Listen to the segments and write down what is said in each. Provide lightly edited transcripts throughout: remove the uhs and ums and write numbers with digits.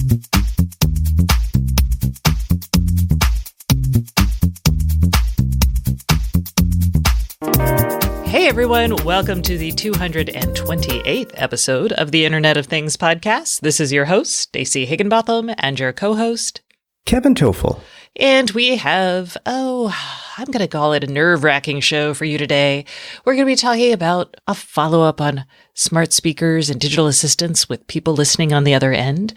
Hey everyone, welcome to the 228th episode of the Internet of Things podcast. This is your host, Stacey Higginbotham, and your co-host, Kevin Toffel. And we have, I'm going to call it a nerve-wracking show for you today. We're going to be talking about a follow-up on smart speakers and digital assistants with people listening on the other end.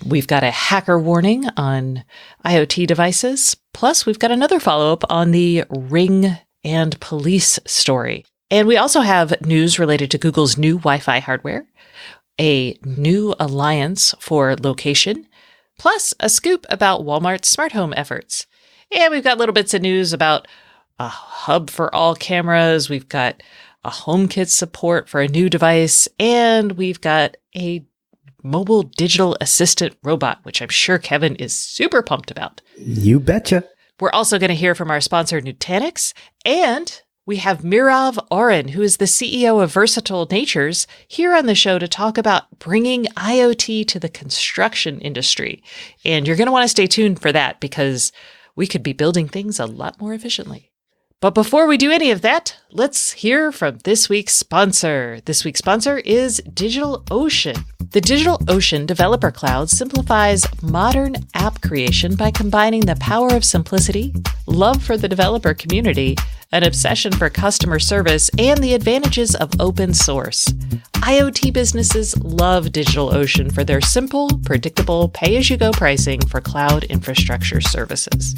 We've got a hacker warning on IoT devices. Plus, we've got another follow-up on the Ring and police story. And we also have news related to Google's new Wi-Fi hardware, a new alliance for location, plus a scoop about Walmart's smart home efforts. And we've got little bits of news about a hub for all cameras. We've got a HomeKit support for a new device, and we've got a mobile digital assistant robot, which I'm sure Kevin is super pumped about. You betcha. We're also going to hear from our sponsor, Nutanix, and we have Mirav Oren, who is the CEO of Versatile Natures, here on the show to talk about bringing IoT to the construction industry. And you're going to want to stay tuned for that because we could be building things a lot more efficiently. But before we do any of that, let's hear from this week's sponsor. This week's sponsor is DigitalOcean. The DigitalOcean Developer Cloud simplifies modern app creation by combining the power of simplicity, love for the developer community, an obsession for customer service, and the advantages of open source. IoT businesses love DigitalOcean for their simple, predictable, pay-as-you-go pricing for cloud infrastructure services.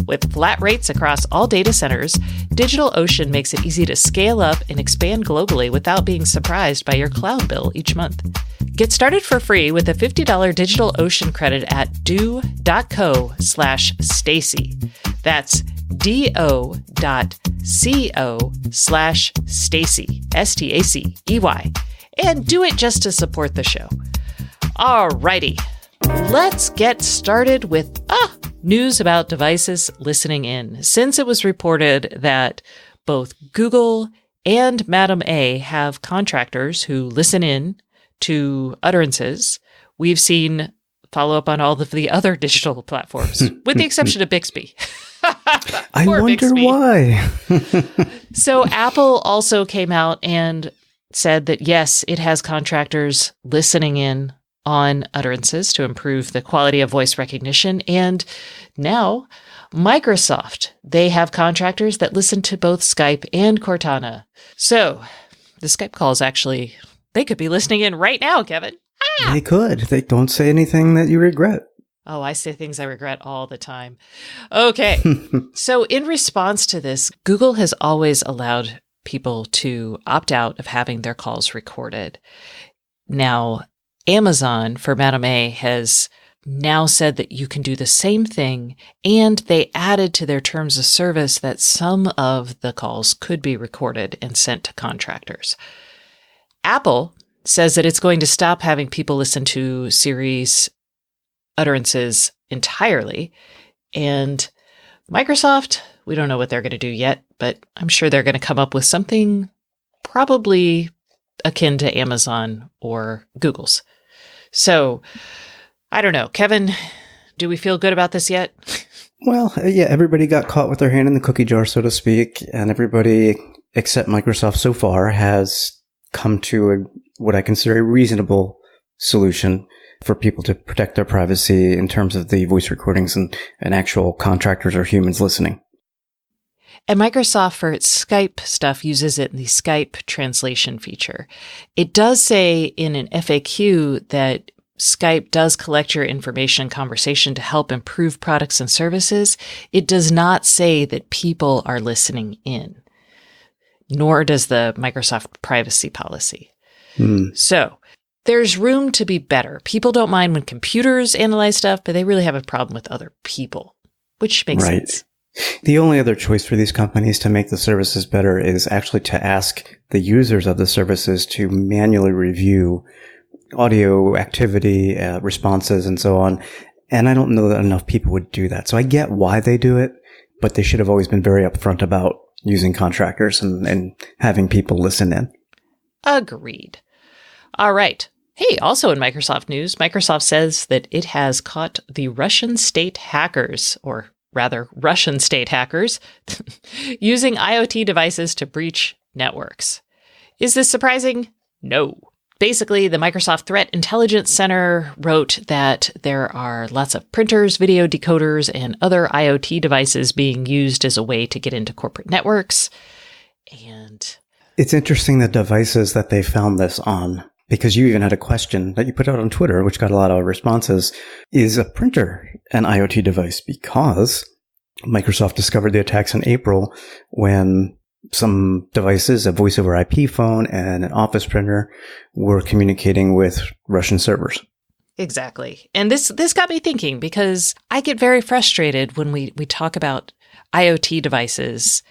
With flat rates across all data centers, DigitalOcean makes it easy to scale up and expand globally without being surprised by your cloud bill each month. Get started for free with a $50 DigitalOcean credit at do.co/Stacey. That's do.co/Stacey, Stacey. And do it just to support the show. Alrighty, let's get started with news about devices listening in. Since it was reported that both Google and Madam A have contractors who listen in to utterances, we've seen follow up on all of the other digital platforms, with the exception of Bixby. I wonder Bixby. Why. So Apple also came out and said that, yes, it has contractors listening in on utterances to improve the quality of voice recognition. And now Microsoft, they have contractors that listen to both Skype and Cortana. So the Skype calls actually, they could be listening in right now, Kevin. They could. They don't say anything that you regret. Oh, I say things I regret all the time. Okay. So in response to this, Google has always allowed people to opt out of having their calls recorded. Now, Amazon for Madam A has now said that you can do the same thing, and they added to their terms of service that some of the calls could be recorded and sent to contractors. Apple says that it's going to stop having people listen to Siri's utterances entirely, and Microsoft, we don't know what they're going to do yet, but I'm sure they're going to come up with something probably akin to Amazon or Google's. So, I don't know. Kevin, do we feel good about this yet? Well, yeah, everybody got caught with their hand in the cookie jar, so to speak, and everybody except Microsoft so far has come to what I consider a reasonable solution for people to protect their privacy in terms of the voice recordings and actual contractors or humans listening. And Microsoft, for its Skype stuff, uses it in the Skype translation feature. It does say in an FAQ that Skype does collect your information and conversation to help improve products and services. It does not say that people are listening in, nor does the Microsoft privacy policy. So there's room to be better. People don't mind when computers analyze stuff, but they really have a problem with other people, which makes sense. The only other choice for these companies to make the services better is actually to ask the users of the services to manually review audio activity, responses, and so on. And I don't know that enough people would do that. So I get why they do it, but they should have always been very upfront about using contractors and having people listen in. Agreed. All right. Hey, also in Microsoft news, Microsoft says that it has caught the Russian state hackers, or rather Russian state hackers, using IoT devices to breach networks. Is this surprising? No. Basically, the Microsoft Threat Intelligence Center wrote that there are lots of printers, video decoders, and other IoT devices being used as a way to get into corporate networks. And it's interesting the devices that they found this on, because you even had a question that you put out on Twitter, which got a lot of responses. Is a printer an IoT device? Because Microsoft discovered the attacks in April when some devices, a voice over IP phone and an office printer, were communicating with Russian servers. Exactly. And this got me thinking, because I get very frustrated when we talk about IoT devices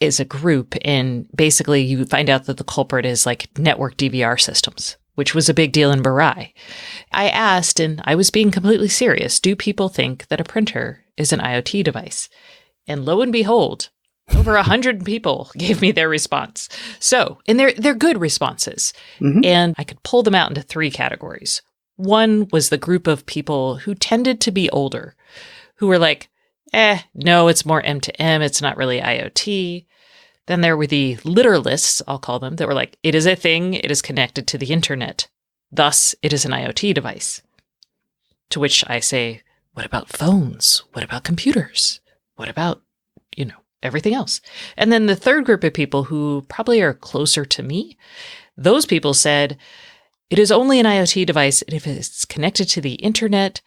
as a group, and basically you find out that the culprit is like network DVR systems, which was a big deal in Burai. I asked, and I was being completely serious, do people think that a printer is an IoT device? And lo and behold, over 100 people gave me their response. So, and they're good responses. Mm-hmm. And I could pull them out into 3 categories. One was the group of people who tended to be older, who were like, no, it's more M2M. It's not really IoT. Then there were the literalists, I'll call them, that were like, it is a thing. It is connected to the internet. Thus, it is an IoT device. To which I say, what about phones? What about computers? What about, everything else? And then the third group of people, who probably are closer to me, those people said, it is only an IoT device if it's connected to the internet,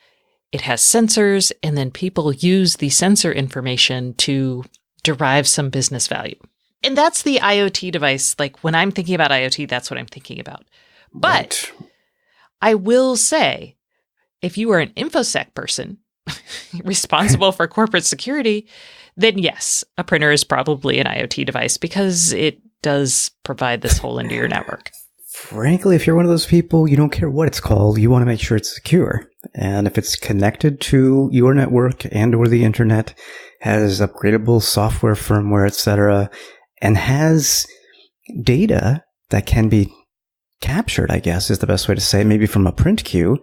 it has sensors, and then people use the sensor information to derive some business value. And that's the IoT device. Like, when I'm thinking about IoT, that's what I'm thinking about. But I will say, if you are an InfoSec person responsible for corporate security, then yes, a printer is probably an IoT device, because it does provide this hole into your network. Frankly, if you're one of those people, you don't care what it's called. You want to make sure it's secure. And if it's connected to your network and or the internet, has upgradable software, firmware, etc., and has data that can be captured, I guess is the best way to say it, maybe from a print queue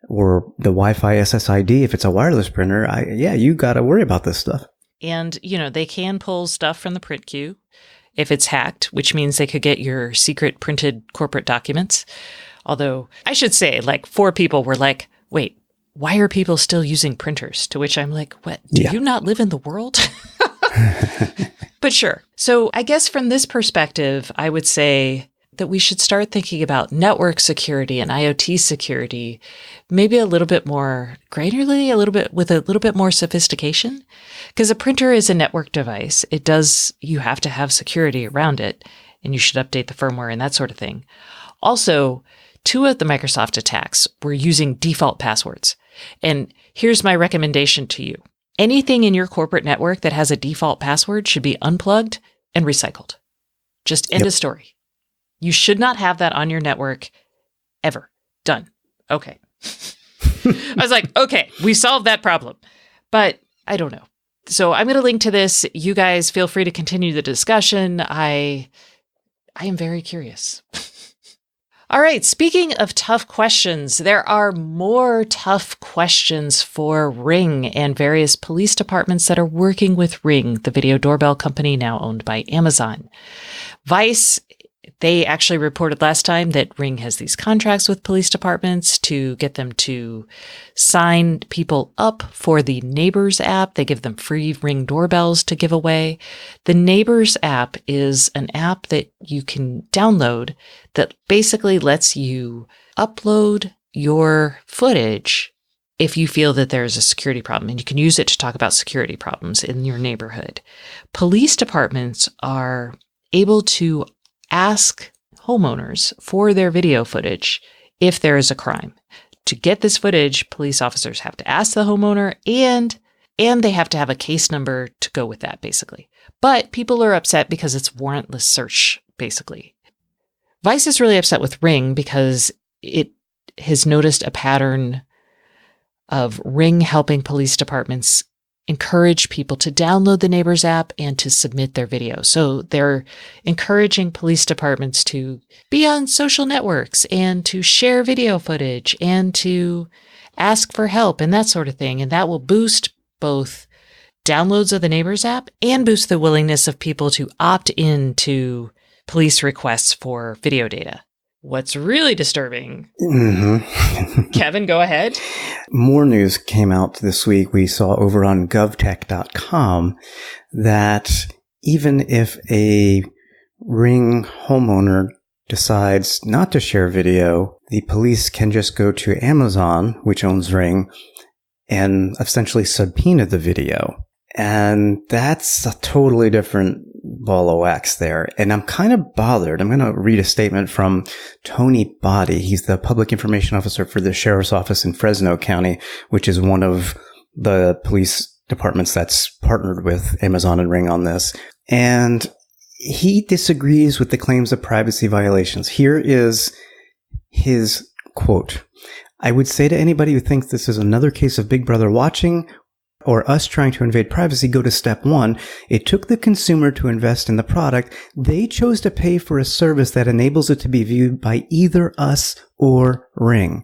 or the Wi-Fi SSID, if it's a wireless printer, you got to worry about this stuff. And, they can pull stuff from the print queue if it's hacked, which means they could get your secret printed corporate documents. Although I should say, 4 people were like, wait, why are people still using printers? To which I'm like, what? Do you not live in the world? But sure. So I guess from this perspective, I would say that we should start thinking about network security and IoT security, maybe a little bit more granularly, with a little bit more sophistication. Because a printer is a network device. You have to have security around it, and you should update the firmware and that sort of thing. Also, 2 of the Microsoft attacks were using default passwords. And here's my recommendation to you. Anything in your corporate network that has a default password should be unplugged and recycled. Just end of story. You should not have that on your network ever. Done. Okay. I was like, okay, we solved that problem. But I don't know. So I'm going to link to this. You guys feel free to continue the discussion. I am very curious. All right. Speaking of tough questions, there are more tough questions for Ring and various police departments that are working with Ring, the video doorbell company now owned by Amazon. Vice, they actually reported last time that Ring has these contracts with police departments to get them to sign people up for the Neighbors app. They give them free Ring doorbells to give away. The Neighbors app is an app that you can download that basically lets you upload your footage if you feel that there's a security problem, and you can use it to talk about security problems in your neighborhood. Police departments are able to ask homeowners for their video footage if there is a crime. To get this footage, police officers have to ask the homeowner, and they have to have a case number to go with that, basically. But people are upset because it's warrantless search, basically. Vice is really upset with Ring because it has noticed a pattern of Ring helping police departments encourage people to download the Neighbors app and to submit their video. So they're encouraging police departments to be on social networks and to share video footage and to ask for help and that sort of thing. And that will boost both downloads of the Neighbors app and boost the willingness of people to opt in to police requests for video data. What's really disturbing, Kevin, go ahead. More news came out this week. We saw over on govtech.com that even if a Ring homeowner decides not to share video, the police can just go to Amazon, which owns Ring, and essentially subpoena the video. And that's a totally different ball of wax there. And I'm kind of bothered. I'm going to read a statement from Tony Body. He's the public information officer for the sheriff's office in Fresno County, which is one of the police departments that's partnered with Amazon and Ring on this. And he disagrees with the claims of privacy violations. Here is his quote. "I would say to anybody who thinks this is another case of Big Brother watching or us trying to invade privacy, go to step one. It took the consumer to invest in the product. They chose to pay for a service that enables it to be viewed by either us or Ring."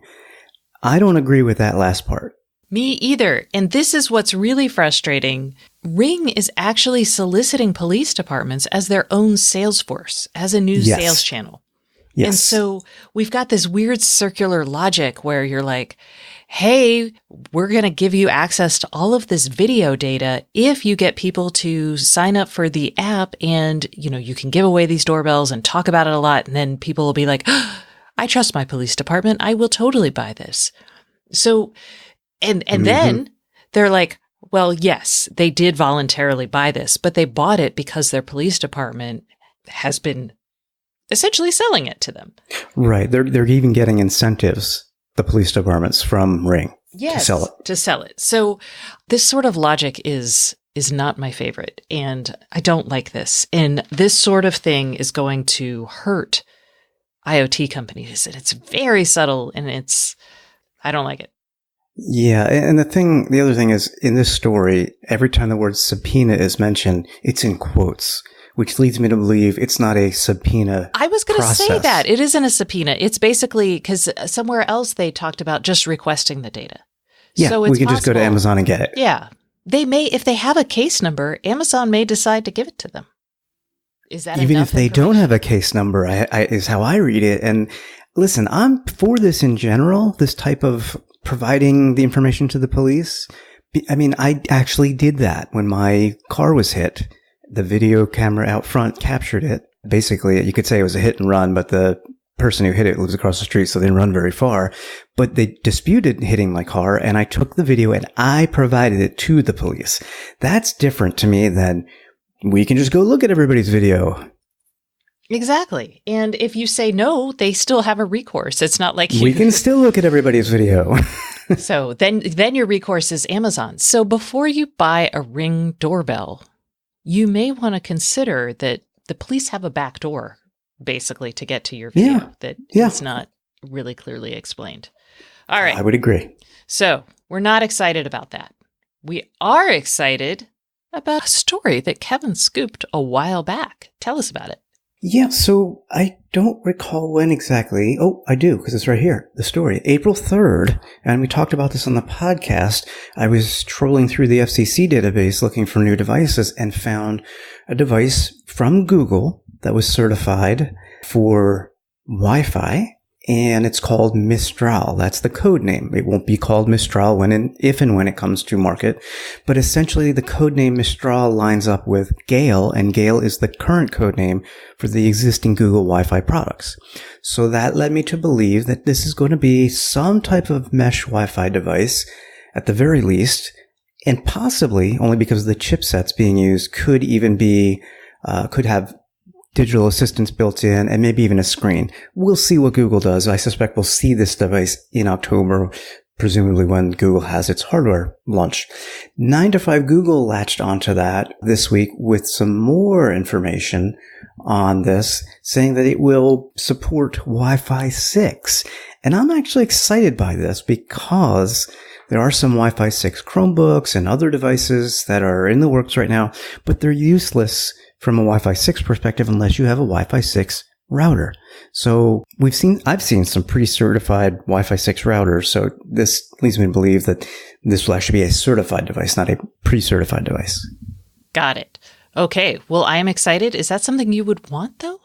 I don't agree with that last part. Me either. And this is what's really frustrating. Ring is actually soliciting police departments as their own sales force, as a new sales channel. Yes. And so we've got this weird circular logic where you're like, hey, we're going to give you access to all of this video data if you get people to sign up for the app, and, you know, you can give away these doorbells and talk about it a lot. And then people will be like, oh, I trust my police department. I will totally buy this. So, and then they're like, well, yes, they did voluntarily buy this, but they bought it because their police department has been essentially selling it to them. Right. They're even getting incentives, the police departments, from Ring to sell it. So this sort of logic is not my favorite, and I don't like this. And this sort of thing is going to hurt IoT companies, and it's very subtle, and I don't like it. Yeah. And the other thing is, in this story, every time the word subpoena is mentioned, it's in quotes, which leads me to believe it's not a subpoena. I was going to say that. It isn't a subpoena. It's basically because somewhere else they talked about just requesting the data. Yeah, so we can just go to Amazon and get it. Yeah. They may, if they have a case number, Amazon may decide to give it to them. Is that even if they don't have a case number, is how I read it. And listen, I'm for this in general, this type of providing the information to the police. I mean, I actually did that when my car was hit. The video camera out front captured it. Basically, you could say it was a hit and run, but the person who hit it lives across the street, so they didn't run very far. But they disputed hitting my car, and I took the video and I provided it to the police. That's different to me than we can just go look at everybody's video. Exactly. And if you say no, they still have a recourse. It's not like we can still look at everybody's video. So then your recourse is Amazon. So before you buy a Ring doorbell, you may want to consider that the police have a back door, basically, to get to your video that is not really clearly explained. All right. I would agree. So we're not excited about that. We are excited about a story that Kevin scooped a while back. Tell us about it. Yeah, so I don't recall when exactly. Oh, I do, because it's right here, the story. April 3rd, and we talked about this on the podcast. I was trolling through the FCC database looking for new devices and found a device from Google that was certified for Wi-Fi, and it's called Mistral. That's the code name. It won't be called Mistral if and when it comes to market. But essentially, the code name Mistral lines up with Gale, and Gale is the current code name for the existing Google Wi-Fi products. So that led me to believe that this is going to be some type of mesh Wi-Fi device, at the very least, and possibly, only because the chipsets being used could even be, could have digital assistants built in, and maybe even a screen. We'll see what Google does. I suspect we'll see this device in October, presumably when Google has its hardware launch. 9to5 Google latched onto that this week with some more information on this, saying that it will support Wi-Fi 6. And I'm actually excited by this because There are some Wi-Fi 6 Chromebooks and other devices that are in the works right now, but they're useless from a Wi-Fi 6 perspective unless you have a Wi-Fi 6 router. So I've seen some pre-certified Wi-Fi 6 routers. So this leads me to believe that this will actually be a certified device, not a pre-certified device. Got it. Okay. Well, I am excited. Is that something you would want, though?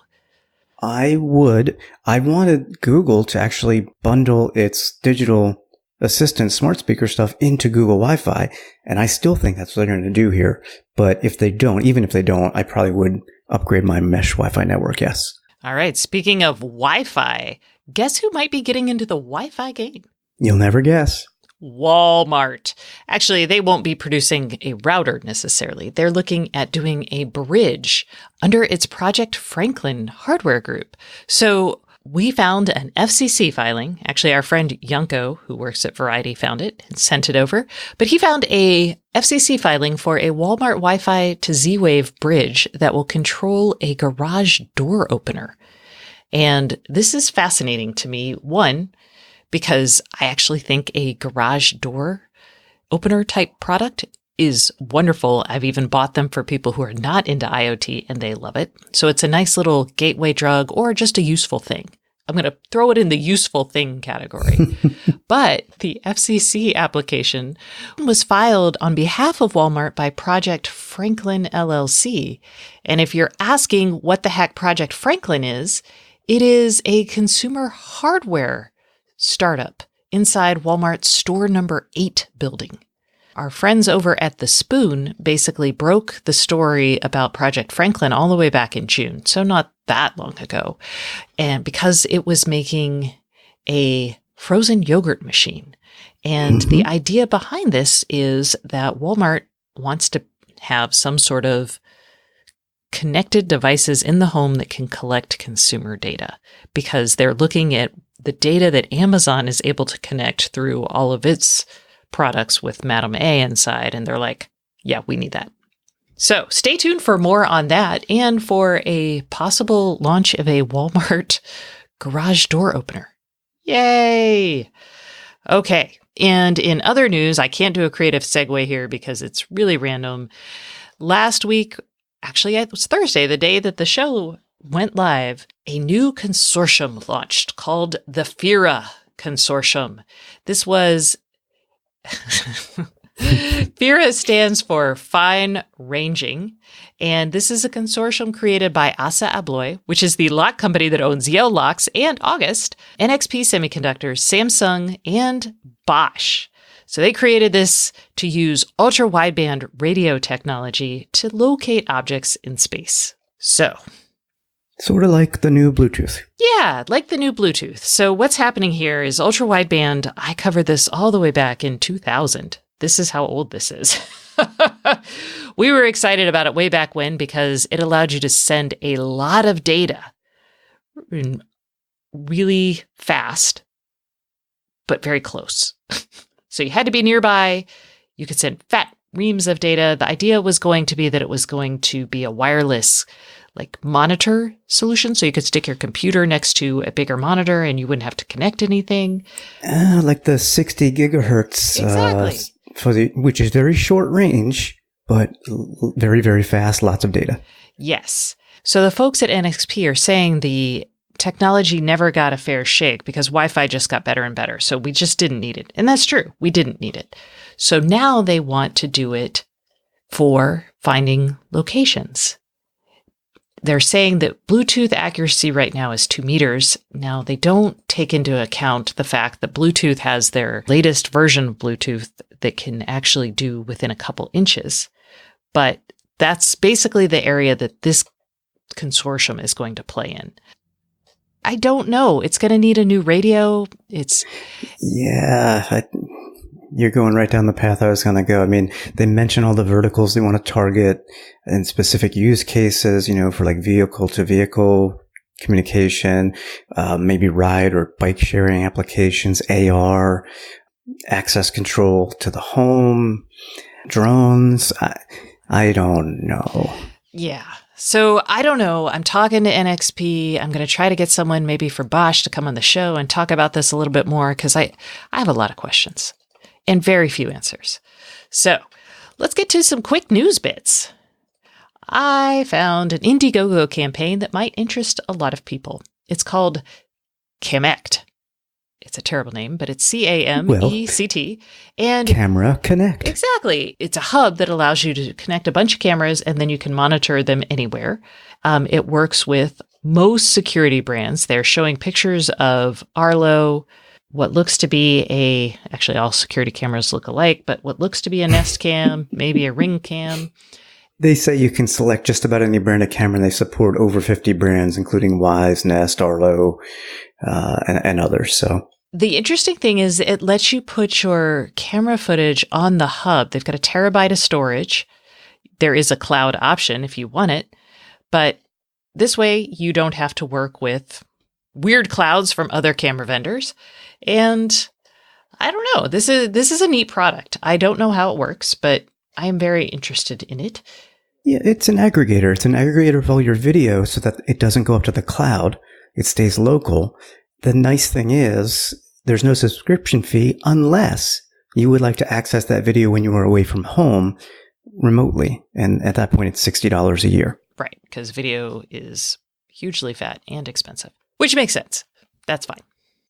I would. I wanted Google to actually bundle its digital assistant smart speaker stuff into Google Wi-Fi. And I still think that's what they're going to do here. But if they don't, even if they don't, I probably would upgrade my mesh Wi-Fi network. Yes. All right. Speaking of Wi-Fi, guess who might be getting into the Wi-Fi game? You'll never guess. Walmart. Actually, they won't be producing a router necessarily. They're looking at doing a bridge under its Project Franklin hardware group. So we found an FCC filing. Actually, our friend Yanko, who works at Variety, found it and sent it over. But he found a FCC filing for a Walmart Wi-Fi to Z-Wave bridge that will control a garage door opener. And this is fascinating to me. One, because I actually think a garage door opener type product is wonderful. I've even bought them for people who are not into IoT and they love it. So it's a nice little gateway drug or just a useful thing. I'm going to throw it in the useful thing category. But the FCC application was filed on behalf of Walmart by Project Franklin LLC. And if you're asking what the heck Project Franklin is, it is a consumer hardware startup inside Walmart's store number 8 building. Our friends over at The Spoon basically broke the story about Project Franklin all the way back in June, so not that long ago. And because it was making a frozen yogurt machine. And the idea behind this is that Walmart wants to have some sort of connected devices in the home that can collect consumer data, because they're looking at the data that Amazon is able to connect through all of its products with Madame A inside. And they're like, yeah, we need that. So stay tuned for more on that and for a possible launch of a Walmart garage door opener. Yay! Okay. And in other news, I can't do a creative segue here because it's really random. Last week, actually, it was Thursday, the day that the show went live, a new consortium launched called the FIRA Consortium. This was FIRA stands for Fine Ranging, and this is a consortium created by Assa Abloy, which is the lock company that owns Yale Locks and August, NXP Semiconductors, Samsung, and Bosch. So they created this to use ultra-wideband radio technology to locate objects in space. So, sort of like the new Bluetooth. yeah, like the new Bluetooth. So what's happening here is ultra-wideband. I covered this all the way back in 2000. This is how old this is. We were excited about it way back when because it allowed you to send a lot of data really fast, but very close. So you had to be nearby. You could send fat reams of data. The idea was going to be that it was going to be a wireless monitor solution. So you could stick your computer next to a bigger monitor and you wouldn't have to connect anything. Like the 60 gigahertz, Exactly. Which is very short range, but very, very fast, lots of data. Yes. So the folks at NXP are saying the technology never got a fair shake because Wi-Fi just got better and better. So we just didn't need it. And that's true. We didn't need it. So now they want to do it for finding locations. They're saying that Bluetooth accuracy right now is 2 meters. Now, they don't take into account the fact that Bluetooth has their latest version of Bluetooth that can actually do within a couple inches. But that's basically the area that this consortium is going to play in. I don't know. It's going to need a new radio. You're going right down the path I was going to go. I mean, they mention all the verticals they want to target and specific use cases, for vehicle to vehicle communication, maybe ride or bike sharing applications, AR, access control to the home, drones. I don't know. Yeah. So I don't know. I'm talking to NXP. I'm going to try to get someone maybe for Bosch to come on the show and talk about this a little bit more because I have a lot of questions. and very few answers. So let's get to some quick news bits. I found an Indiegogo campaign that might interest a lot of people. It's called Camect. It's a terrible name, but it's CAMECT. And Camera Connect. Exactly. It's a hub that allows you to connect a bunch of cameras and then you can monitor them anywhere. It works with most security brands. They're showing pictures of Arlo, what looks to be actually all security cameras look alike, but what looks to be a Nest Cam, maybe a Ring Cam. They say you can select just about any brand of camera, and they support over 50 brands, including Wyze, Nest, Arlo, and others. So the interesting thing is it lets you put your camera footage on the hub. They've got 1 terabyte of storage. There is a cloud option if you want it, but this way you don't have to work with weird clouds from other camera vendors. And I don't know, this is a neat product. I don't know how it works, but I am very interested in it. Yeah, it's an aggregator. It's an aggregator of all your video so that it doesn't go up to the cloud. It stays local. The nice thing is there's no subscription fee unless you would like to access that video when you are away from home remotely. And at that point, it's $60 a year. Right, because video is hugely fat and expensive, which makes sense. That's fine.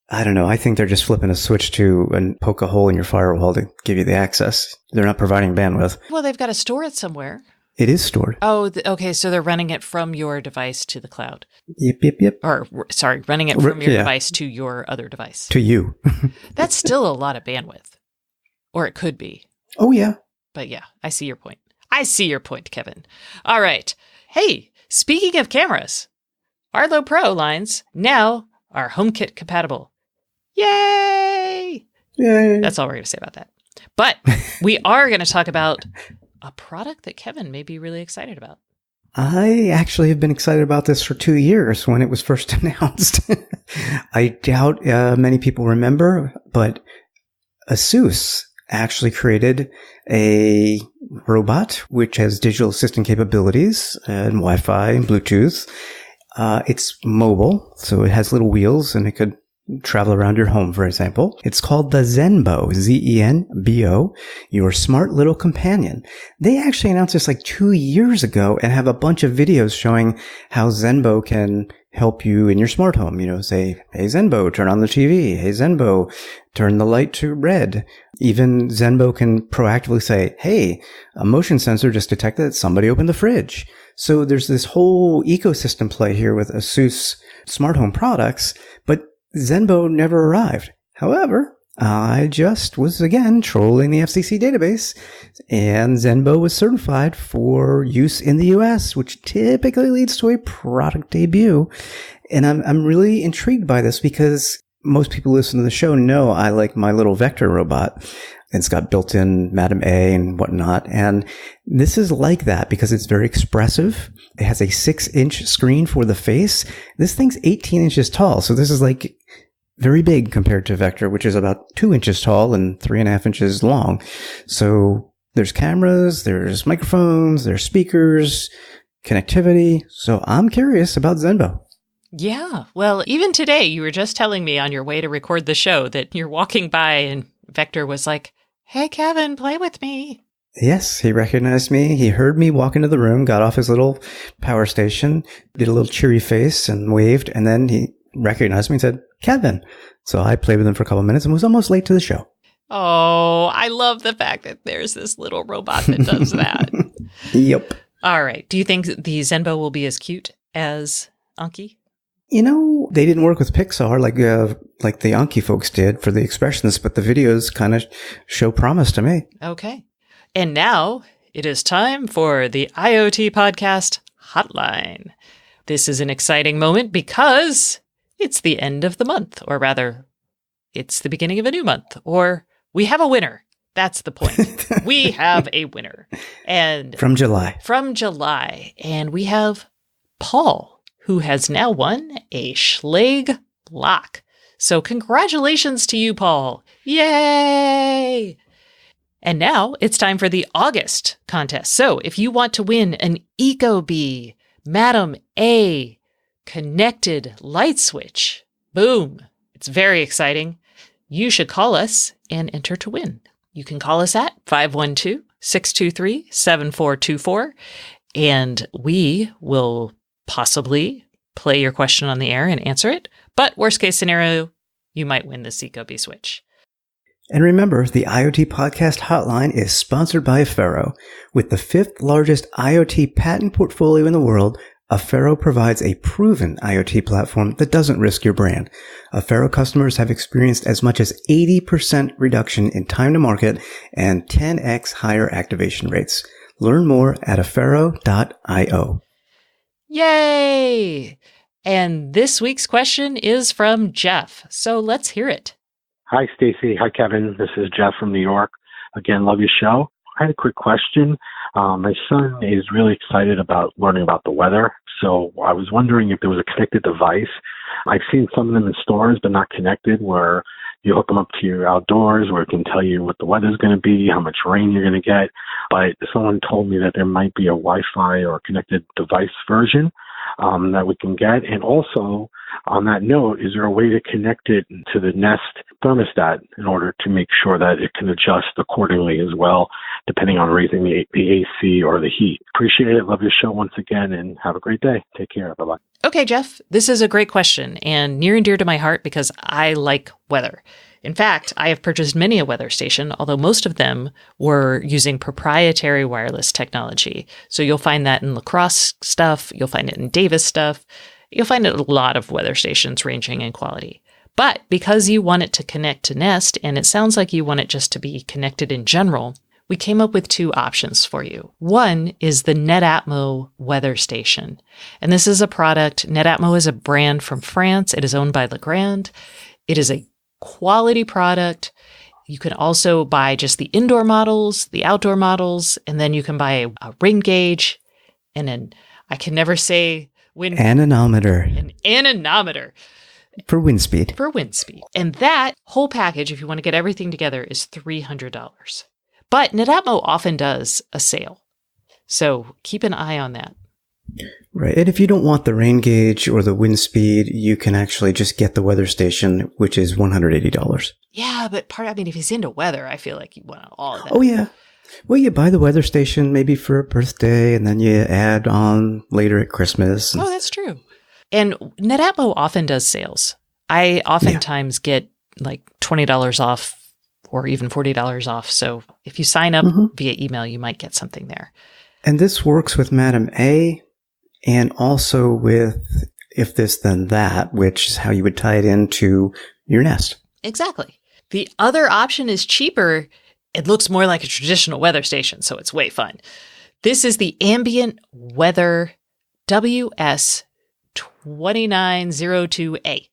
I don't know. I think they're just flipping a switch to and poke a hole in your firewall to give you the access. They're not providing bandwidth. Well, they've got to store it somewhere. It is stored. Oh, okay. So they're running it from your device to the cloud. Yep. Or, sorry, running it from your device to your other device. To you. That's still a lot of bandwidth. Or it could be. Oh, yeah. But yeah, I see your point. I see your point, Kevin. All right. Hey, speaking of cameras, Arlo Pro lines now are HomeKit compatible. Yay! Yay! That's all we're going to say about that. But we are going to talk about a product that Kevin may be really excited about. I actually have been excited about this for 2 years when it was first announced. I doubt many people remember, but ASUS actually created a robot which has digital assistant capabilities and Wi-Fi and Bluetooth. It's mobile, so it has little wheels and it could travel around your home, for example. It's called the Zenbo, Zenbo, your smart little companion. They actually announced this like 2 years ago and have a bunch of videos showing how Zenbo can help you in your smart home. You know, say, hey, Zenbo, turn on the TV. Hey, Zenbo, turn the light to red. Even Zenbo can proactively say, hey, a motion sensor just detected that somebody opened the fridge. So there's this whole ecosystem play here with ASUS smart home products, but Zenbo never arrived. However, I just was, again, trolling the FCC database, and Zenbo was certified for use in the US, which typically leads to a product debut. And I'm really intrigued by this because most people who listen to the show know I like my little Vector robot. It's got built-in Madam A and whatnot. And this is like that because it's very expressive. It has a 6-inch screen for the face. This thing's 18 inches tall. So this is like very big compared to Vector, which is about 2 inches tall and 3.5 inches long. So there's cameras, there's microphones, there's speakers, connectivity. So I'm curious about Zenbo. Yeah. Well, even today, you were just telling me on your way to record the show that you're walking by and Vector was like, hey, Kevin, play with me. Yes, he recognized me. He heard me walk into the room, got off his little power station, did a little cheery face and waved, and then he recognized me and said, Kevin. So I played with him for a couple of minutes and was almost late to the show. Oh, I love the fact that there's this little robot that does that. Yep. All right. Do you think the Zenbo will be as cute as Anki? You know, they didn't work with Pixar like the Anki folks did for the expressions, but the videos kind of show promise to me. Okay. And now it is time for the IoT Podcast Hotline. This is an exciting moment because it's the end of the month, or rather, it's the beginning of a new month, or we have a winner. That's the point. We have a winner. And from July. And we have Paul, who has now won a Schlage lock. So congratulations to you, Paul. Yay! And now it's time for the August contest. So if you want to win an ecobee Madam A connected light switch, boom, it's very exciting. You should call us and enter to win. You can call us at 512-623-7424, and we will possibly play your question on the air and answer it. But worst case scenario, you might win the Ecobee Switch. And remember, the IoT Podcast Hotline is sponsored by Affero. With the 5th largest IoT patent portfolio in the world, Affero provides a proven IoT platform that doesn't risk your brand. Affero customers have experienced as much as 80% reduction in time to market and 10x higher activation rates. Learn more at affero.io. Yay! And this week's question is from Jeff. So let's hear it. Hi, Stacy. Hi, Kevin. This is Jeff from New York. Again, love your show. I had a quick question. My son is really excited about learning about the weather. So I was wondering if there was a connected device. I've seen some of them in stores, but not connected, where you hook them up to your outdoors, where it can tell you what the weather's going to be, how much rain you're going to get. But someone told me that there might be a Wi-Fi or a connected device version that we can get. And also, on that note, is there a way to connect it to the Nest thermostat in order to make sure that it can adjust accordingly as well, depending on raising the AC or the heat? Appreciate it. Love your show once again, and have a great day. Take care. Bye-bye. Okay, Jeff, this is a great question and near and dear to my heart because I like weather. In fact, I have purchased many a weather station, although most of them were using proprietary wireless technology. So you'll find that in LaCrosse stuff, you'll find it in Davis stuff, you'll find it in a lot of weather stations ranging in quality. But because you want it to connect to Nest, and it sounds like you want it just to be connected in general, we came up with 2 options for you. One is the Netatmo weather station. And this is a product. Netatmo is a brand from France. It is owned by Legrand. It is a quality product. You can also buy just the indoor models, the outdoor models, and then you can buy a rain gauge and I can never say wind. Anemometer. An anemometer. For wind speed. For wind speed. And that whole package, if you want to get everything together, is $300. But Netatmo often does a sale. So keep an eye on that. Right. And if you don't want the rain gauge or the wind speed, you can actually just get the weather station, which is $180. Yeah, but if he's into weather, I feel like you want all of that. Oh, yeah. Well, you buy the weather station maybe for a birthday, and then you add on later at Christmas. Oh, that's true. And Netatmo often does sales. I oftentimes get like $20 off or even $40 off. So if you sign up via email, you might get something there. And this works with Madam A and also with If This Then That, which is how you would tie it into your Nest. Exactly. The other option is cheaper. It looks more like a traditional weather station, so it's way fun. This is the Ambient Weather WS2902A.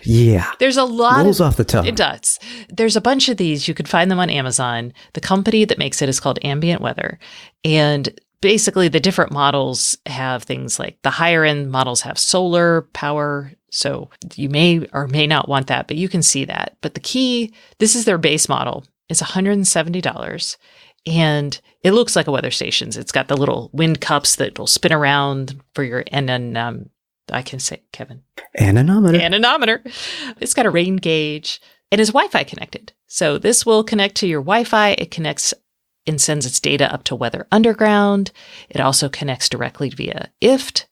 Yeah. There's a lot rolls off the tongue. It does. There's a bunch of these. You could find them on Amazon. The company that makes it is called Ambient Weather. And basically the different models have things like the higher end models have solar power. So you may or may not want that, but you can see that. But the key, this is their base model. It's $170. And it looks like a weather station's. It's got the little wind cups that will spin around for your, and then I can say, Kevin. Anemometer. It's got a rain gauge. It is Wi-Fi connected. So this will connect to your Wi-Fi. It connects and sends its data up to Weather Underground. It also connects directly via IFT.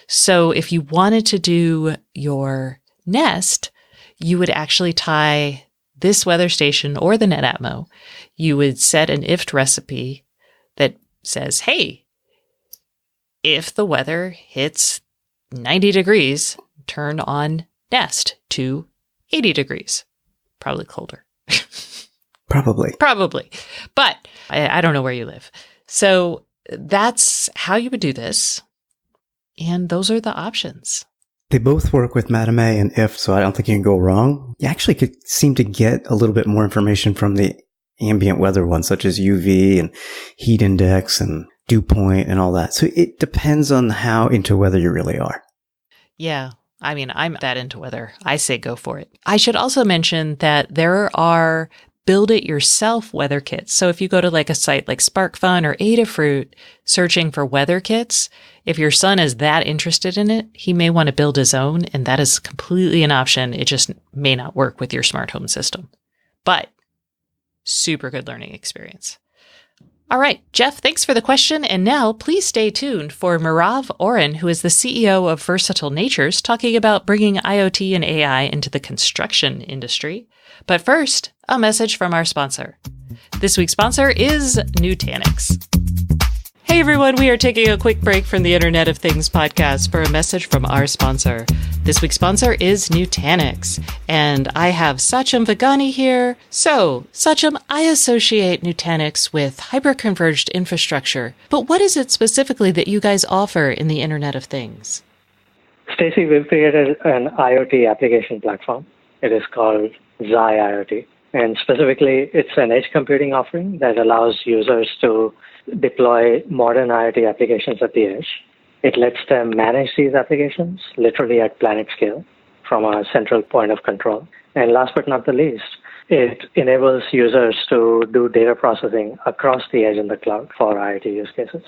So if you wanted to do your Nest, you would actually tie this weather station or the Netatmo. You would set an IFT recipe that says, hey, if the weather hits 90 degrees, turn on Nest to 80 degrees. Probably colder. Probably. But I don't know where you live. So that's how you would do this. And those are the options. They both work with Madam A and IF, so I don't think you can go wrong. You actually could seem to get a little bit more information from the ambient weather ones, such as UV and heat index and dew point and all that. So it depends on how into weather you really are. Yeah. I mean, I'm that into weather. I say go for it. I should also mention that there are build-it-yourself weather kits. So if you go to like a site like SparkFun or Adafruit searching for weather kits, if your son is that interested in it, he may want to build his own, and that is completely an option. It just may not work with your smart home system. But Super good learning experience. All right, Jeff, thanks for the question. And now please stay tuned for Merav Oren, who is the CEO of Versatile Natures, talking about bringing IoT and AI into the construction industry. But first, a message from our sponsor. This week's sponsor is Nutanix. Hey everyone, we are taking a quick break from the Internet of Things podcast for a message from our sponsor. This week's sponsor is Nutanix, and I have Sachin Vagani here. So, Sachin, I associate Nutanix with hyper-converged infrastructure, but what is it specifically that you guys offer in the Internet of Things? Stacy, we've created an IoT application platform. It is called Xi IoT, and specifically, it's an edge computing offering that allows users to deploy modern IoT applications at the edge. It lets them manage these applications literally at planet scale from a central point of control. And last but not the least, it enables users to do data processing across the edge in the cloud for IoT use cases.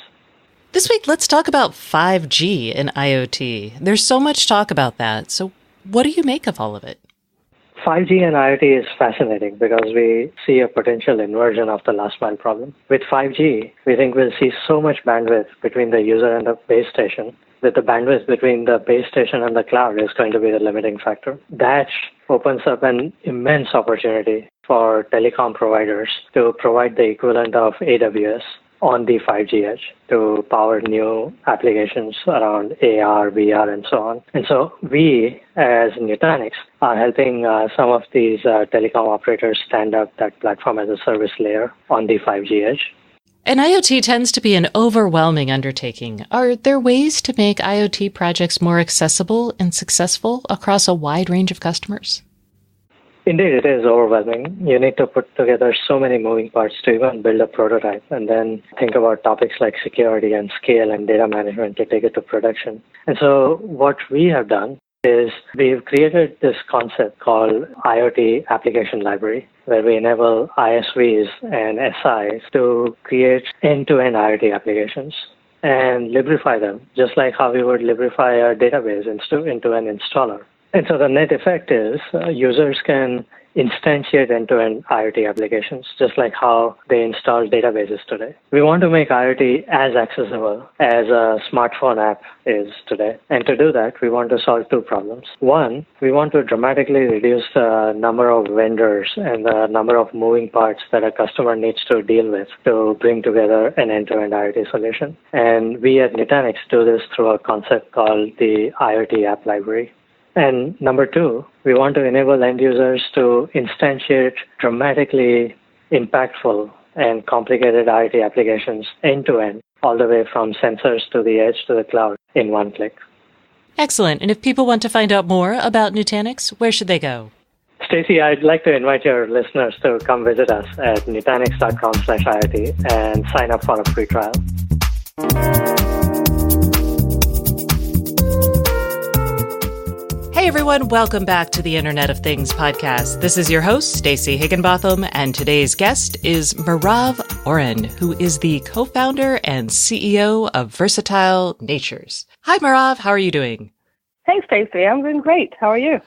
This week, let's talk about 5G and IoT. There's so much talk about that. So what do you make of all of it? 5G and IoT is fascinating because we see a potential inversion of the last mile problem. With 5G, we think we'll see so much bandwidth between the user and the base station that the bandwidth between the base station and the cloud is going to be the limiting factor. That opens up an immense opportunity for telecom providers to provide the equivalent of AWS on the 5G edge to power new applications around AR, VR, and so on. And so we, as Nutanix, are helping some of these telecom operators stand up that platform as a service layer on the 5G edge. And IoT tends to be an overwhelming undertaking. Are there ways to make IoT projects more accessible and successful across a wide range of customers? Indeed, it is overwhelming. You need to put together so many moving parts to even build a prototype and then think about topics like security and scale and data management to take it to production. And so what we have done is we've created this concept called IoT Application Library, where we enable ISVs and SIs to create end-to-end IoT applications and librify them, just like how we would librify a database into an installer. And so the net effect is users can instantiate end-to-end IoT applications, just like how they install databases today. We want to make IoT as accessible as a smartphone app is today. And to do that, we want to solve two problems. One, we want to dramatically reduce the number of vendors and the number of moving parts that a customer needs to deal with to bring together an end-to-end IoT solution. And we at Nutanix do this through a concept called the IoT App Library. And number two, we want to enable end users to instantiate dramatically impactful and complicated IoT applications end-to-end, all the way from sensors to the edge to the cloud in one click. Excellent. And if people want to find out more about Nutanix, where should they go? Stacy, I'd like to invite your listeners to come visit us at nutanix.com/IoT and sign up for a free trial. Hey everyone, welcome back to the Internet of Things podcast. This is your host, Stacey Higginbotham, and today's guest is Merav Oren, who is the co-founder and CEO of Versatile Natures. Hi Merav, how are you doing? Hey Stacey, I'm doing great. How are you?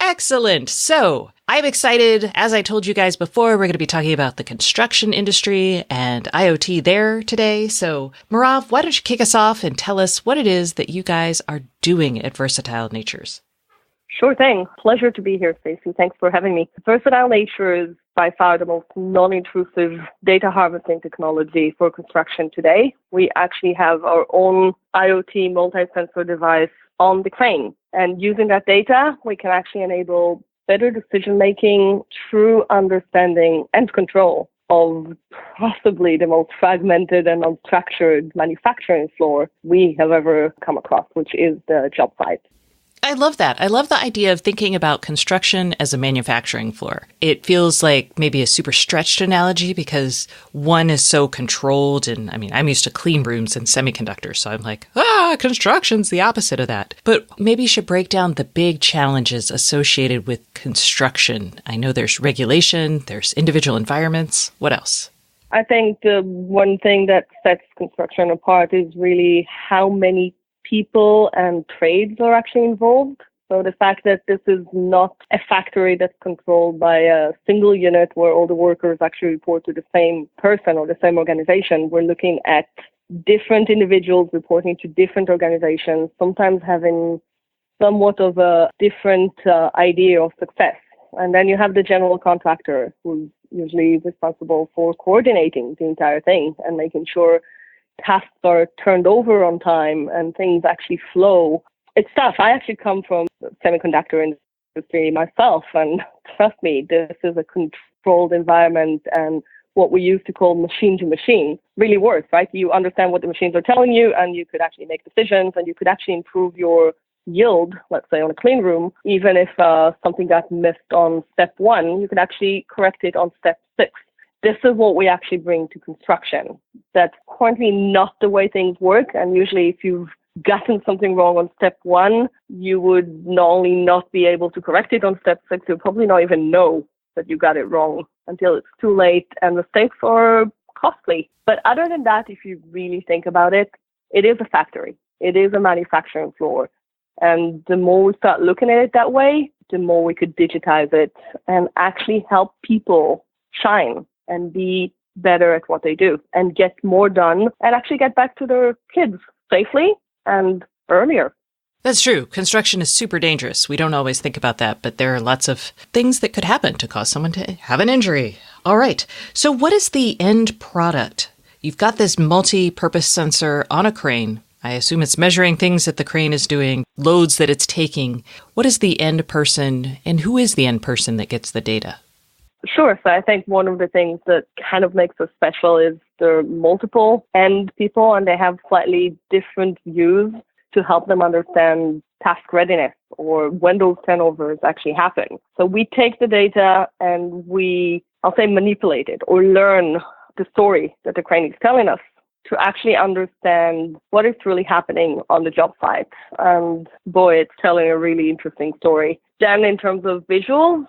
Excellent. So I'm excited. As I told you guys before, we're going to be talking about the construction industry and IoT there today. So Merav, why don't you kick us off and tell us what it is that you guys are doing at Versatile Natures? Sure thing. Pleasure to be here, Stacey. Thanks for having me. Versatile Natures is by far the most non-intrusive data harvesting technology for construction today. We actually have our own IoT multi-sensor device on the crane. And using that data, we can actually enable better decision-making, true understanding, and control of possibly the most fragmented and unstructured manufacturing floor we have ever come across, which is the job site. I love that. I love the idea of thinking about construction as a manufacturing floor. It feels like maybe a super stretched analogy because one is so controlled. And I mean, I'm used to clean rooms and semiconductors. So I'm like, construction's the opposite of that. But maybe you should break down the big challenges associated with construction. I know there's regulation, there's individual environments. What else? I think the one thing that sets construction apart is really how many people and trades are actually involved So the fact that this is not a factory that's controlled by a single unit where all the workers actually report to the same person or the same organization, we're looking at different individuals reporting to different organizations, sometimes having somewhat of a different idea of success. And then you have the general contractor who's usually responsible for coordinating the entire thing and making sure tasks are turned over on time and things actually flow. It's tough. I actually come from the semiconductor industry myself, and trust me, this is a controlled environment, and what we used to call machine to machine really works, right? You understand what the machines are telling you, and you could actually make decisions, and you could actually improve your yield, let's say on a clean room. Even if something got missed on step 1, you could actually correct it on step 6. This is what we actually bring to construction. That's currently not the way things work. And usually if you've gotten something wrong on step 1, you would not only not be able to correct it on step 6, you'll probably not even know that you got it wrong until it's too late, and mistakes are costly. But other than that, if you really think about it, it is a factory. It is a manufacturing floor. And the more we start looking at it that way, the more we could digitize it and actually help people shine and be better at what they do and get more done and actually get back to their kids safely and earlier. That's true. Construction is super dangerous. We don't always think about that, but there are lots of things that could happen to cause someone to have an injury. All right. So what is the end product? You've got this multi-purpose sensor on a crane. I assume it's measuring things that the crane is doing, loads that it's taking. What is the end person, and who is the end person that gets the data? Sure. So I think one of the things that kind of makes us special is there are multiple end people, and they have slightly different views to help them understand task readiness or when those turnovers actually happen. So we take the data and I'll say manipulate it or learn the story that the crane is telling us to actually understand what is really happening on the job site. And boy, it's telling a really interesting story. Then in terms of visuals,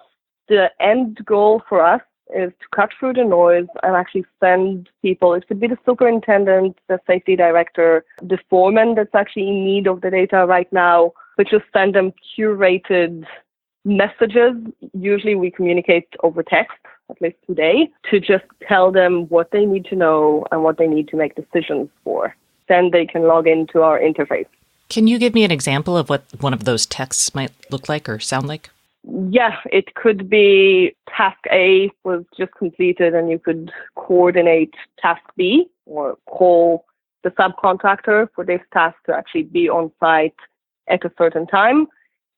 the end goal for us is to cut through the noise and actually send people, it could be the superintendent, the safety director, the foreman that's actually in need of the data right now, but just send them curated messages. Usually we communicate over text, at least today, to just tell them what they need to know and what they need to make decisions for. Then they can log into our interface. Can you give me an example of what one of those texts might look like or sound like? Yeah, it could be task A was just completed and you could coordinate task B or call the subcontractor for this task to actually be on site at a certain time.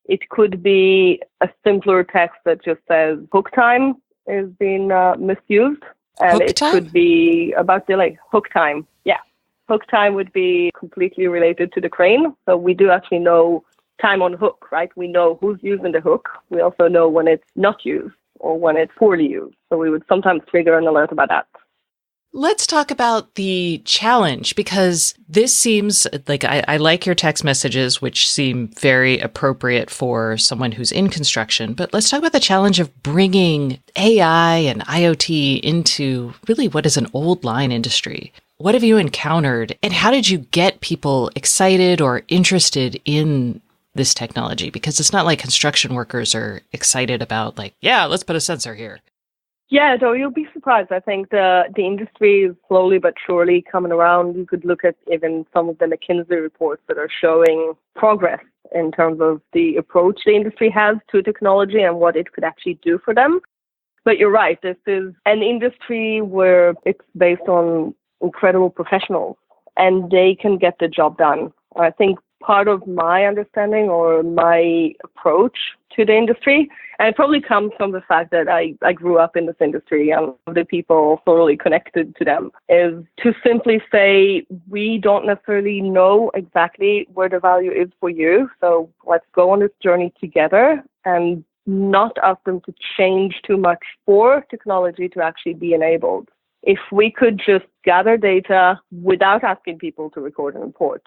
It could be a simpler text that just says hook time is being misused. And Hook time? Could be about delay. Hook time, yeah. Hook time would be completely related to the crane. So we do actually know time on hook, right? We know who's using the hook. We also know when it's not used or when it's poorly used. So we would sometimes trigger an alert about that. Let's talk about the challenge, because this seems like I like your text messages, which seem very appropriate for someone who's in construction. But let's talk about the challenge of bringing AI and IoT into really what is an old line industry. What have you encountered, and how did you get people excited or interested in this technology? Because it's not like construction workers are excited about yeah, let's put a sensor here. Yeah, so you'll be surprised. I think the industry is slowly but surely coming around. You could look at even some of the McKinsey reports that are showing progress in terms of the approach the industry has to technology and what it could actually do for them. But you're right, this is an industry where it's based on incredible professionals and they can get the job done. I think part of my understanding or my approach to the industry, and it probably comes from the fact that I grew up in this industry and the people totally connected to them, is to simply say, we don't necessarily know exactly where the value is for you. So let's go on this journey together and not ask them to change too much for technology to actually be enabled. If we could just gather data without asking people to record and report,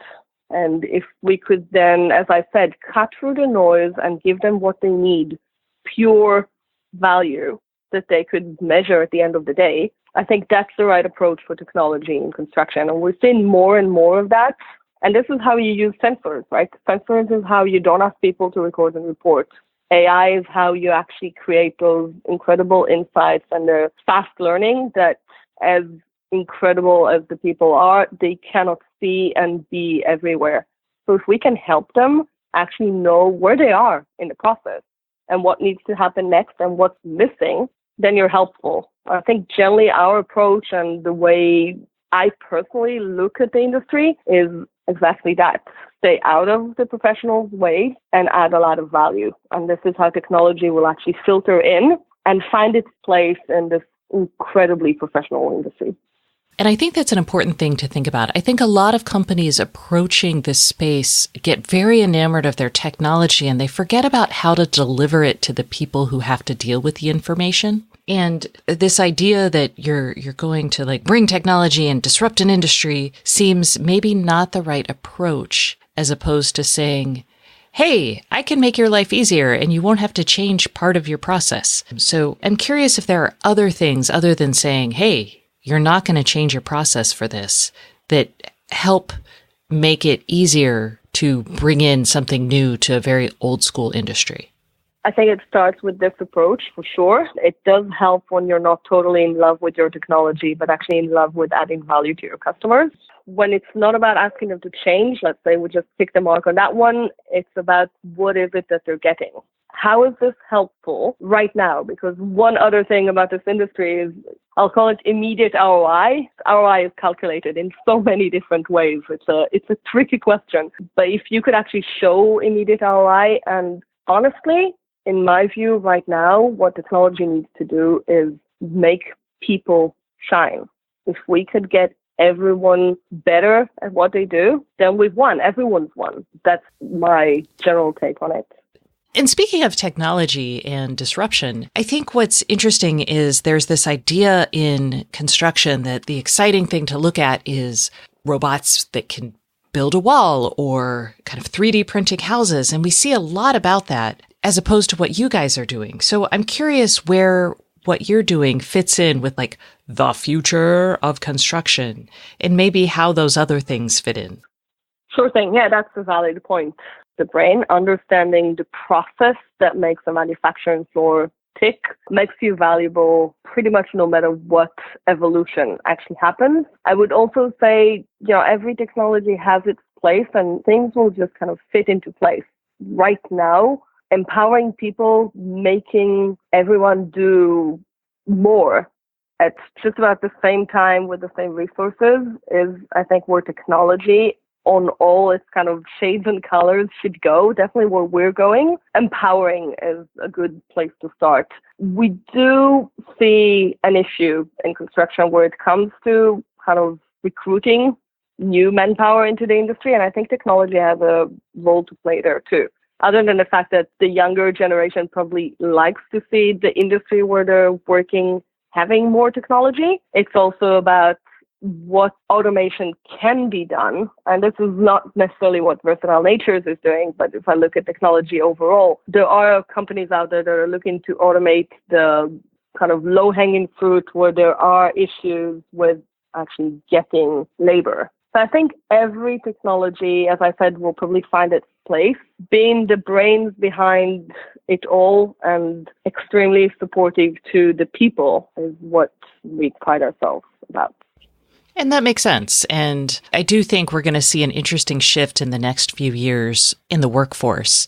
and if we could then, as I said, cut through the noise and give them what they need, pure value that they could measure at the end of the day, I think that's the right approach for technology in construction. And we're seeing more and more of that. And this is how you use sensors, right? Sensors is how you don't ask people to record and report. AI is how you actually create those incredible insights and the fast learning that, as incredible as the people are, they cannot see and be everywhere. So if we can help them actually know where they are in the process and what needs to happen next and what's missing, then you're helpful. I think generally our approach and the way I personally look at the industry is exactly that. Stay out of the professional's way and add a lot of value. And this is how technology will actually filter in and find its place in this incredibly professional industry. And I think that's an important thing to think about. I think a lot of companies approaching this space get very enamored of their technology and they forget about how to deliver it to the people who have to deal with the information. And this idea that you're going to like bring technology and disrupt an industry seems maybe not the right approach, as opposed to saying, hey, I can make your life easier and you won't have to change part of your process. So I'm curious if there are other things other than saying, hey, you're not going to change your process for this, that help make it easier to bring in something new to a very old school industry. I think it starts with this approach for sure. It does help when you're not totally in love with your technology, but actually in love with adding value to your customers. When it's not about asking them to change, let's say we just pick the mark on that one, it's about what is it that they're getting. How is this helpful right now? Because one other thing about this industry is, I'll call it immediate ROI. ROI is calculated in so many different ways. It's a tricky question. But if you could actually show immediate ROI, and honestly, in my view right now, what technology needs to do is make people shine. If we could get everyone better at what they do, then we've won. Everyone's won. That's my general take on it. And speaking of technology and disruption, I think what's interesting is there's this idea in construction that the exciting thing to look at is robots that can build a wall or kind of 3D printing houses. And we see a lot about that as opposed to what you guys are doing. So I'm curious where what you're doing fits in with like the future of construction and maybe how those other things fit in. Sure thing. Yeah, that's a valid point. The brain, understanding the process that makes a manufacturing floor tick, makes you valuable pretty much no matter what evolution actually happens. I would also say, every technology has its place and things will just kind of fit into place. Right now, empowering people, making everyone do more at just about the same time with the same resources is, I think, where technology on all its kind of shades and colors should go, definitely where we're going. Empowering is a good place to start. We do see an issue in construction where it comes to kind of recruiting new manpower into the industry, and I think technology has a role to play there too. Other than the fact that the younger generation probably likes to see the industry where they're working having more technology, it's also about what automation can be done. And this is not necessarily what Versatile Natures is doing, but if I look at technology overall, there are companies out there that are looking to automate the kind of low-hanging fruit where there are issues with actually getting labor. So I think every technology, as I said, will probably find its place. Being the brains behind it all and extremely supportive to the people is what we pride ourselves about. And that makes sense. And I do think we're going to see an interesting shift in the next few years in the workforce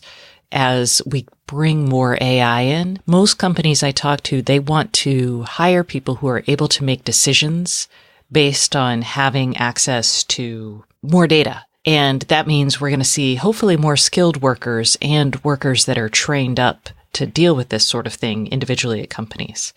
as we bring more AI in. Most companies I talk to, they want to hire people who are able to make decisions based on having access to more data. And that means we're going to see hopefully more skilled workers and workers that are trained up to deal with this sort of thing individually at companies.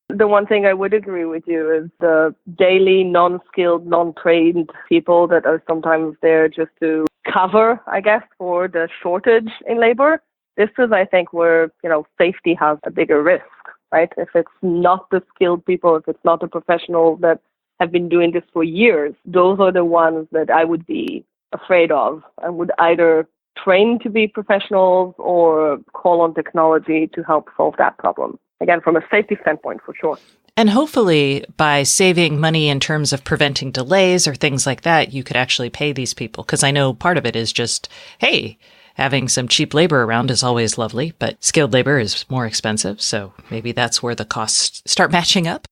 The one thing I would agree with you is the daily non-skilled, non-trained people that are sometimes there just to cover, I guess, for the shortage in labor. This is, I think, where, safety has a bigger risk, right? If it's not the skilled people, if it's not the professionals that have been doing this for years, those are the ones that I would be afraid of and would either train to be professionals or call on technology to help solve that problem. Again, from a safety standpoint, for sure. And hopefully by saving money in terms of preventing delays or things like that, you could actually pay these people. Because I know part of it is just, hey, having some cheap labor around is always lovely, but skilled labor is more expensive. So maybe that's where the costs start matching up.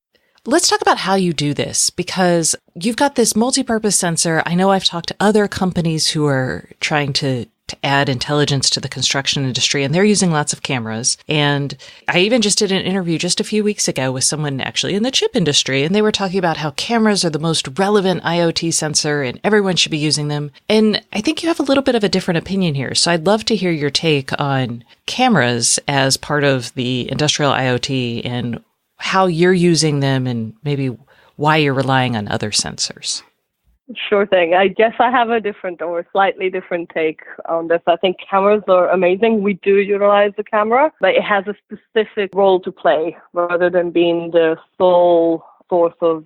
Let's talk about how you do this, because you've got this multi-purpose sensor. I know I've talked to other companies who are trying to add intelligence to the construction industry, and they're using lots of cameras. And I even just did an interview just a few weeks ago with someone actually in the chip industry, and they were talking about how cameras are the most relevant IoT sensor and everyone should be using them. And I think you have a little bit of a different opinion here. So I'd love to hear your take on cameras as part of the industrial IoT and how you're using them and maybe why you're relying on other sensors. Sure thing. I guess I have a different or slightly different take on this. I think cameras are amazing. We do utilize the camera, but it has a specific role to play rather than being the sole source of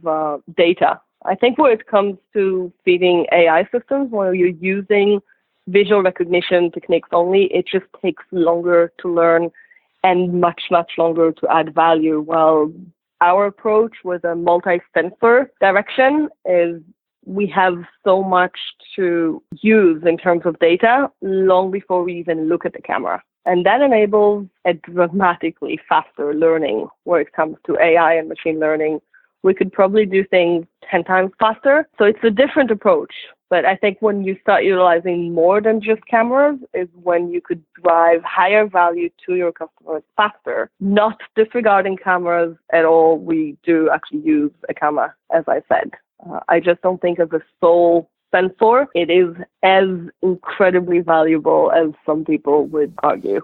data. I think when it comes to feeding AI systems, when you're using visual recognition techniques only, it just takes longer to learn and much, much longer to add value. Well, our approach with a multi-sensor direction is we have so much to use in terms of data long before we even look at the camera. And that enables a dramatically faster learning where it comes to AI and machine learning. We could probably do things 10 times faster. So it's a different approach. But I think when you start utilizing more than just cameras is when you could drive higher value to your customers faster. Not disregarding cameras at all. We do actually use a camera, as I said. I just don't think as a sole sensor, it is as incredibly valuable as some people would argue.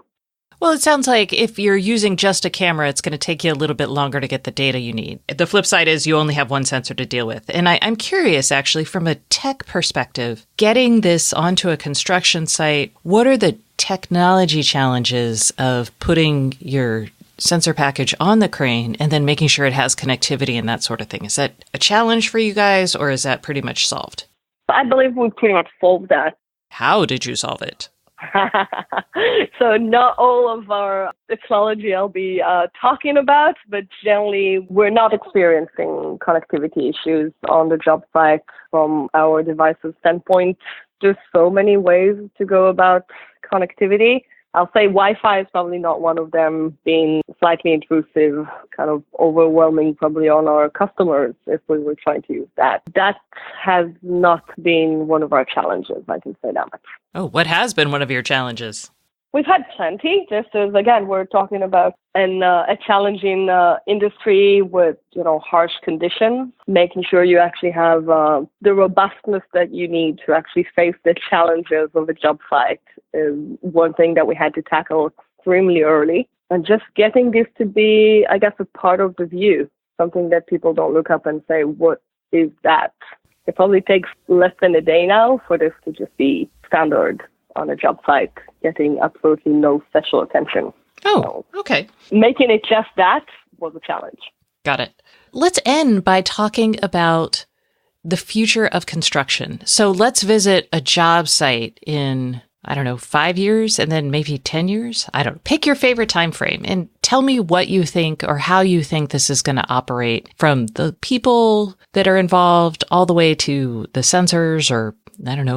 Well, it sounds like if you're using just a camera, it's going to take you a little bit longer to get the data you need. The flip side is you only have one sensor to deal with. And I'm curious, actually, from a tech perspective, getting this onto a construction site, what are the technology challenges of putting your sensor package on the crane and then making sure it has connectivity and that sort of thing? Is that a challenge for you guys, or is that pretty much solved? I believe we pretty much solved that. How did you solve it? So not all of our technology I'll be talking about, but generally we're not experiencing connectivity issues on the job site from our devices standpoint. There's so many ways to go about connectivity. I'll say Wi-Fi is probably not one of them, being slightly intrusive, kind of overwhelming probably on our customers if we were trying to use that. That has not been one of our challenges, I can say that much. Oh, what has been one of your challenges? We've had plenty, just as, again, we're talking about a challenging industry with, harsh conditions, making sure you actually have the robustness that you need to actually face the challenges of a job site is one thing that we had to tackle extremely early. And just getting this to be, I guess, a part of the view, something that people don't look up and say, what is that? It probably takes less than a day now for this to just be standard on a job site, getting absolutely no special attention. Oh, okay. Making it just that was a challenge. Got it. Let's end by talking about the future of construction. So let's visit a job site in, 5 years and then maybe 10 years. I don't know. Pick your favorite time frame and tell me what you think or how you think this is going to operate, from the people that are involved all the way to the sensors or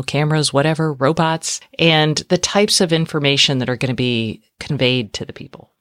cameras, whatever, robots, and the types of information that are going to be conveyed to the people.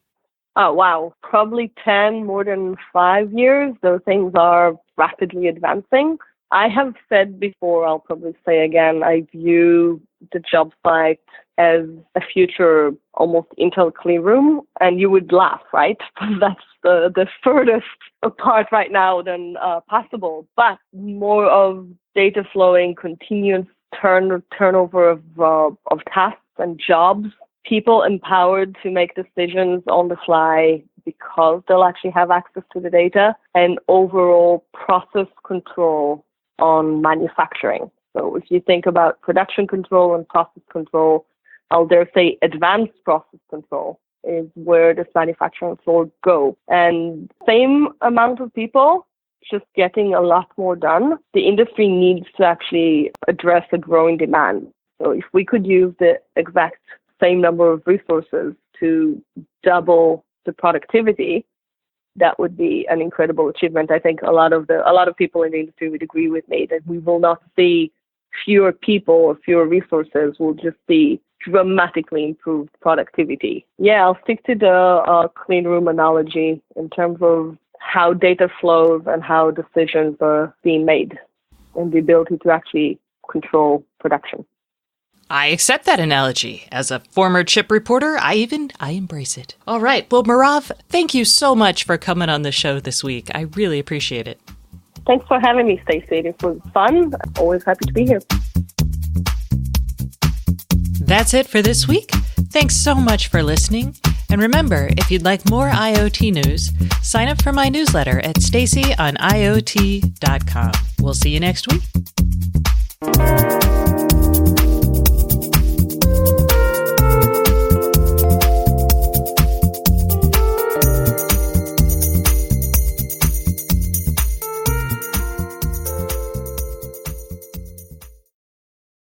Oh, wow. Probably 10, more than 5 years. Those things are rapidly advancing. I have said before, I'll probably say again, I view the job site as a future almost Intel clean room, and you would laugh, right? That's the furthest apart right now than possible, but more of data flowing, continuous turnover of tasks and jobs, people empowered to make decisions on the fly because they'll actually have access to the data, and overall process control on manufacturing. So if you think about production control and process control, I'll dare say advanced process control is where this manufacturing floor go. And same amount of people, just getting a lot more done. The industry needs to actually address a growing demand. So if we could use the exact same number of resources to double the productivity, that would be an incredible achievement. I think a lot of people in the industry would agree with me that we will not see fewer people or fewer resources. We'll just see dramatically improved productivity. Yeah, I'll stick to the clean room analogy in terms of how data flows and how decisions are being made and the ability to actually control production. I accept that analogy. As a former chip reporter, I embrace it. All right. Well, Merav, thank you so much for coming on the show this week. I really appreciate it. Thanks for having me, Stacey. It was fun. Always happy to be here. That's it for this week. Thanks so much for listening. And remember, if you'd like more IoT news, sign up for my newsletter at stacyoniot.com. We'll see you next week.